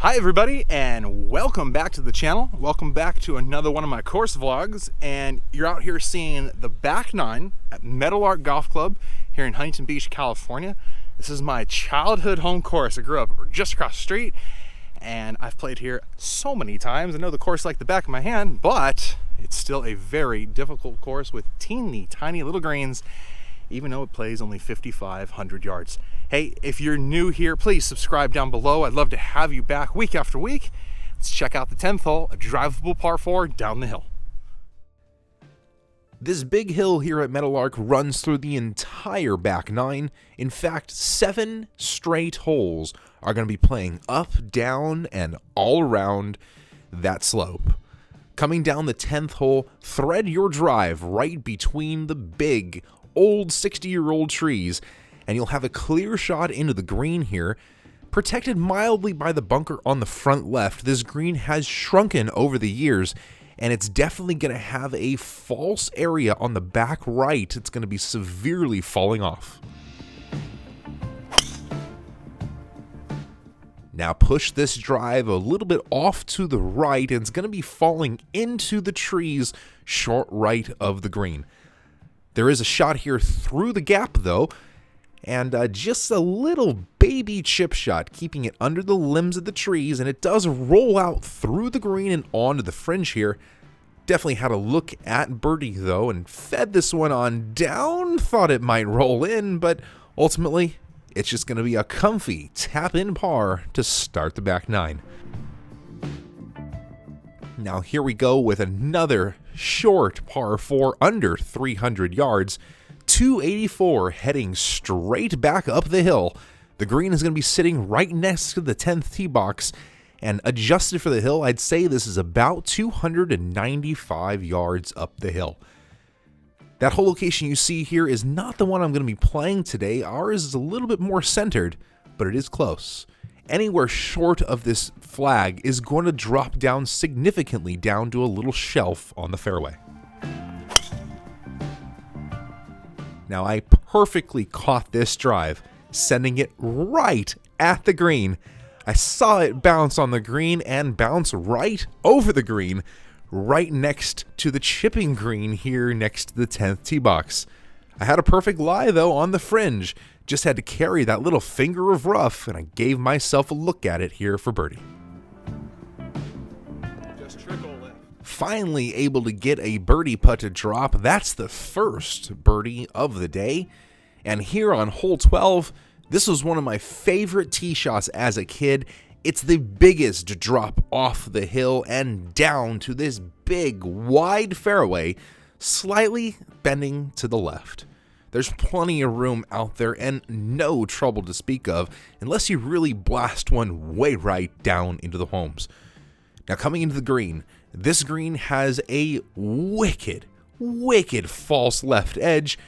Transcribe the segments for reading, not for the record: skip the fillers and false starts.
Hi everybody, and welcome back to the channel. Welcome back to another one of my course vlogs, and you're out here seeing the back nine at Meadowlark Golf Club here in Huntington Beach, California. This is my childhood home course. I grew up just across the street, and I've played here so many times. I know the course like the back of my hand, but it's still a very difficult course with teeny tiny little greens, even though it plays only 5,500 yards. Hey, if you're new here, please subscribe down below. I'd love to have you back week after week. Let's check out the 10th hole, a drivable par 4 down the hill. This big hill here at Meadowlark runs through the entire back nine. In fact, 7 straight holes are going to be playing up, down, and all around that slope. Coming down the 10th hole, thread your drive right between the big, old 60-year-old trees, and you'll have a clear shot into the green here. Protected mildly by the bunker on the front left, this green has shrunken over the years, and it's definitely going to have a false area on the back right. It's going to be severely falling off. Now push this drive a little bit off to the right, and it's going to be falling into the trees short right of the green. There is a shot here through the gap though, and just a little baby chip shot, keeping it under the limbs of the trees, and it does roll out through the green and onto the fringe here. Definitely had a look at birdie though, and fed this one on down. Thought it might roll in, but ultimately it's just going to be a comfy tap-in par to start the back nine. Now here we go with another short par 4 under 300 yards. 284 heading straight back up the hill. The green is going to be sitting right next to the 10th tee box, and adjusted for the hill, I'd say this is about 295 yards up the hill. That whole location you see here is not the one I'm going to be playing today. Ours is a little bit more centered, but it is close. Anywhere short of this flag is going to drop down significantly down to a little shelf on the fairway. Now I perfectly caught this drive, sending it right at the green. I saw it bounce on the green and bounce right over the green, right next to the chipping green here next to the 10th tee box. I had a perfect lie though on the fringe, just had to carry that little finger of rough, and I gave myself a look at it here for birdie. Finally able to get a birdie putt to drop. That's the first birdie of the day. And here on hole 12, this was one of my favorite tee shots as a kid. It's the biggest drop off the hill and down to this big, wide fairway, slightly bending to the left. There's plenty of room out there and no trouble to speak of unless you really blast one way right down into the homes. Now coming into the green, this green has a wicked false left edge.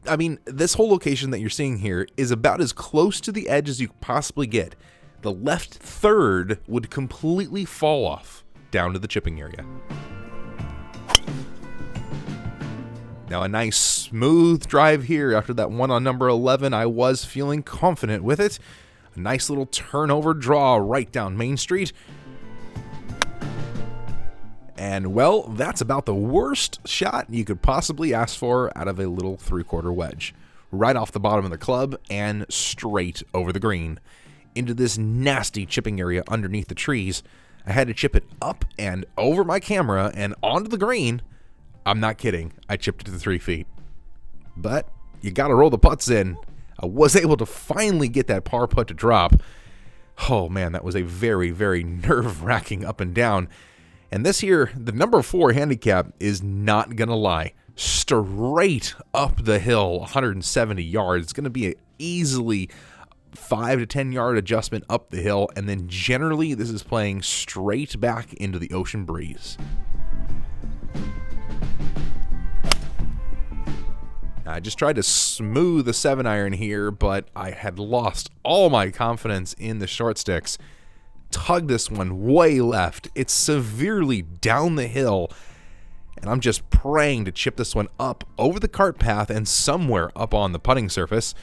I mean, this whole location that you're seeing here is about as close to the edge as you could possibly get. The left third would completely fall off down to the chipping area. Now a nice smooth drive here after that one on number 11. I was feeling confident with it. A nice little turnover draw right down Main Street. And well, that's about the worst shot you could possibly ask for out of a little 3/4 wedge. Right off the bottom of the club and straight over the green. Into this nasty chipping area underneath the trees. I had to chip it up and over my camera and onto the green. I'm not kidding, I chipped it to 3 feet. But you gotta roll the putts in. I was able to finally get that par putt to drop. Oh man, that was a very, very nerve-wracking up and down. And this here, the number 4 handicap is not going to lie. Straight up the hill, 170 yards. It's going to be an easily 5 to 10 yard adjustment up the hill. And then generally, this is playing straight back into the ocean breeze. I just tried to smooth the 7-iron here, but I had lost all my confidence in the short sticks. Tug this one way left. It's severely down the hill, and I'm just praying to chip this one up over the cart path and somewhere up on the putting surface.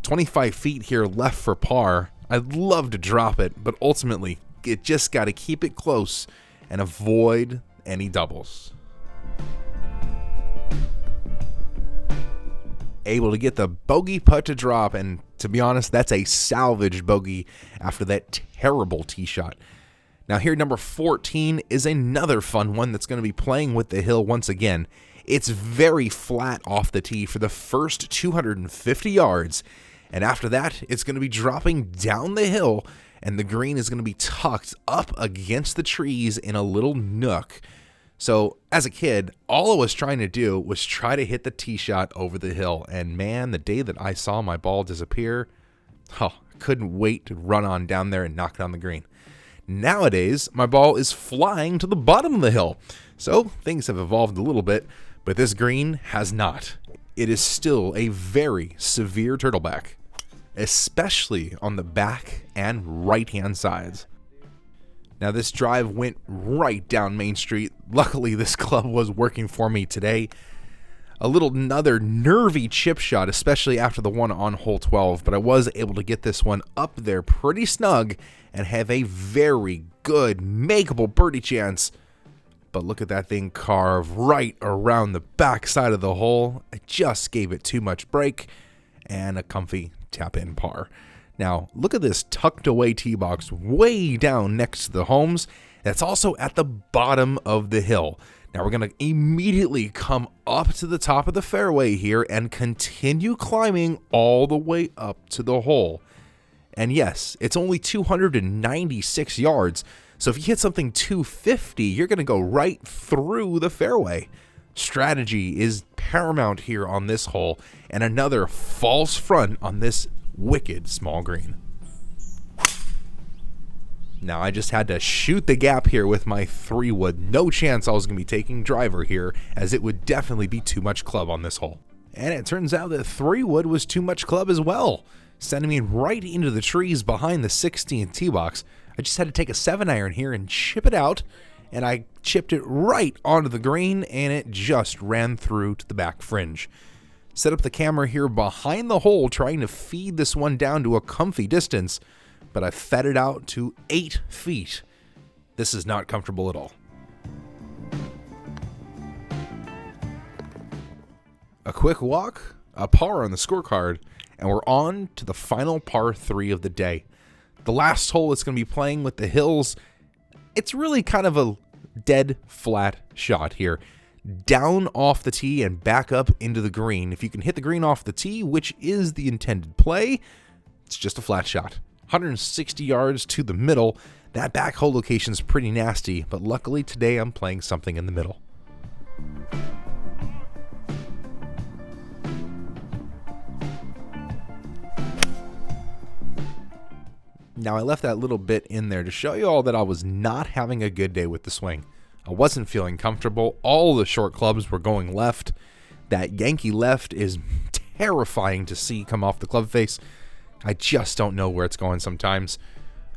25 feet here left for par. I'd love to drop it, but ultimately, you just got to keep it close and avoid any doubles. Able to get the bogey putt to drop, and to be honest, that's a salvaged bogey after that terrible tee shot. Now here, number 14 is another fun one that's going to be playing with the hill once again. It's very flat off the tee for the first 250 yards, and after that, it's going to be dropping down the hill, and the green is going to be tucked up against the trees in a little nook. So, as a kid, all I was trying to do was try to hit the tee shot over the hill, and man, the day that I saw my ball disappear, I couldn't wait to run on down there and knock it on the green. Nowadays, my ball is flying to the bottom of the hill, so things have evolved a little bit, but this green has not. It is still a very severe turtleback, especially on the back and right-hand sides. Now this drive went right down Main Street. Luckily this club was working for me today. Another nervy chip shot, especially after the one on hole 12, but I was able to get this one up there pretty snug and have a very good makeable birdie chance. But look at that thing carve right around the back side of the hole. I just gave it too much break and a comfy tap-in par. Now, look at this tucked away tee box way down next to the homes. That's also at the bottom of the hill. Now, we're going to immediately come up to the top of the fairway here and continue climbing all the way up to the hole. And yes, it's only 296 yards. So if you hit something 250, you're going to go right through the fairway. Strategy is paramount here on this hole, and another false front on this wicked small green. Now I just had to shoot the gap here with my 3-wood. No chance I was going to be taking driver here, as it would definitely be too much club on this hole. And it turns out that 3-wood was too much club as well, sending me right into the trees behind the 16th tee box. I just had to take a 7-iron here and chip it out, and I chipped it right onto the green, and it just ran through to the back fringe. Set up the camera here behind the hole, trying to feed this one down to a comfy distance, but I fed it out to 8 feet. This is not comfortable at all. A quick walk, a par on the scorecard, and we're on to the final par 3 of the day. The last hole it's going to be playing with the hills. It's really kind of a dead flat shot here. Down off the tee and back up into the green. If you can hit the green off the tee, which is the intended play, it's just a flat shot. 160 yards to the middle. That back hole location is pretty nasty, but luckily today I'm playing something in the middle. Now I left that little bit in there to show you all that I was not having a good day with the swing. I wasn't feeling comfortable. All the short clubs were going left. That Yankee left is terrifying to see come off the club face. I just don't know where it's going sometimes.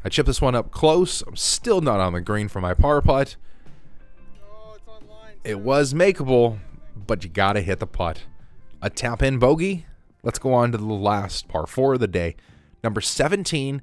I chipped this one up close. I'm still not on the green for my par putt. Oh, it's on line. It was makeable, but you gotta hit the putt. A tap-in bogey. Let's go on to the last par 4 of the day. Number 17,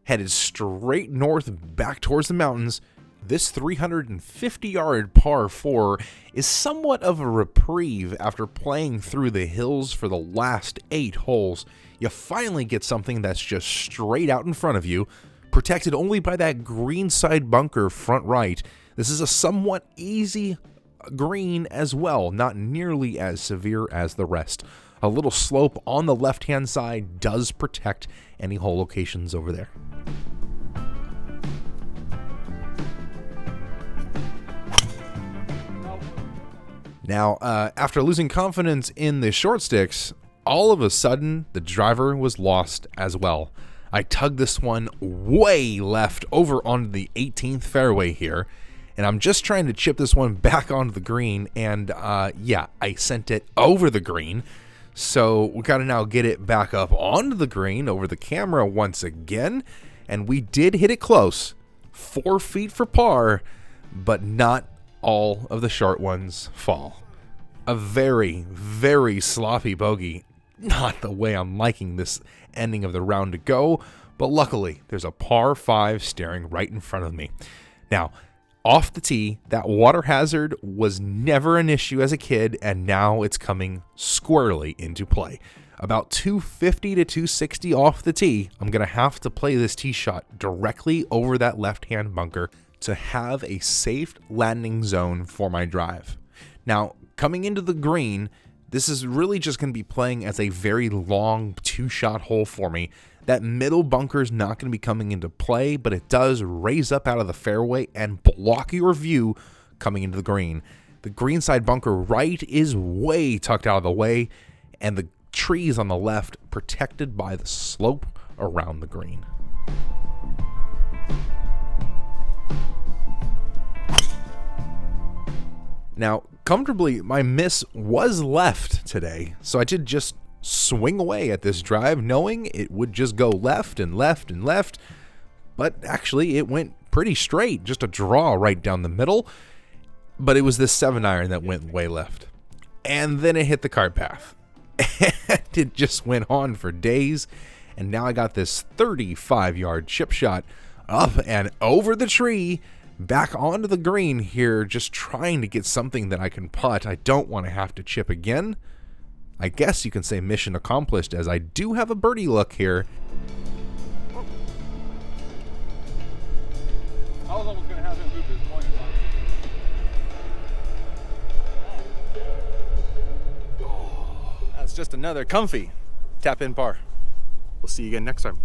headed straight north back towards the mountains. This 350-yard par 4 is somewhat of a reprieve after playing through the hills for the last 8 holes. You finally get something that's just straight out in front of you, protected only by that greenside bunker front right. This is a somewhat easy green as well, not nearly as severe as the rest. A little slope on the left-hand side does protect any hole locations over there. Now, after losing confidence in the short sticks, all of a sudden, the driver was lost as well. I tugged this one way left over onto the 18th fairway here, and I'm just trying to chip this one back onto the green, and yeah, I sent it over the green. So we got to now get it back up onto the green over the camera once again, and we did hit it close. 4 feet for par, but not all of the short ones fall. A very, very sloppy bogey. Not the way I'm liking this ending of the round to go, But luckily, there's a par 5 staring right in front of me. Now, off the tee, that water hazard was never an issue as a kid, and now it's coming squarely into play. About 250 to 260 off the tee, I'm going to have to play this tee shot directly over that left-hand bunker to have a safe landing zone for my drive. Now, coming into the green, this is really just going to be playing as a very long 2-shot hole for me. That middle bunker is not going to be coming into play, but it does raise up out of the fairway and block your view coming into the green. The greenside bunker right is way tucked out of the way, and the trees on the left protected by the slope around the green. Now, comfortably, my miss was left today, so I did just swing away at this drive, knowing it would just go left and left and left, but actually it went pretty straight, just a draw right down the middle, but it was this 7-iron that went way left. And then it hit the cart path. And it just went on for days, and now I got this 35-yard chip shot up and over the tree, back onto the green here, just trying to get something that I can putt. I don't want to have to chip again. I guess you can say mission accomplished, as I do have a birdie look here. I was almost going to have him move his point. That's just another comfy tap-in par. We'll see you again next time.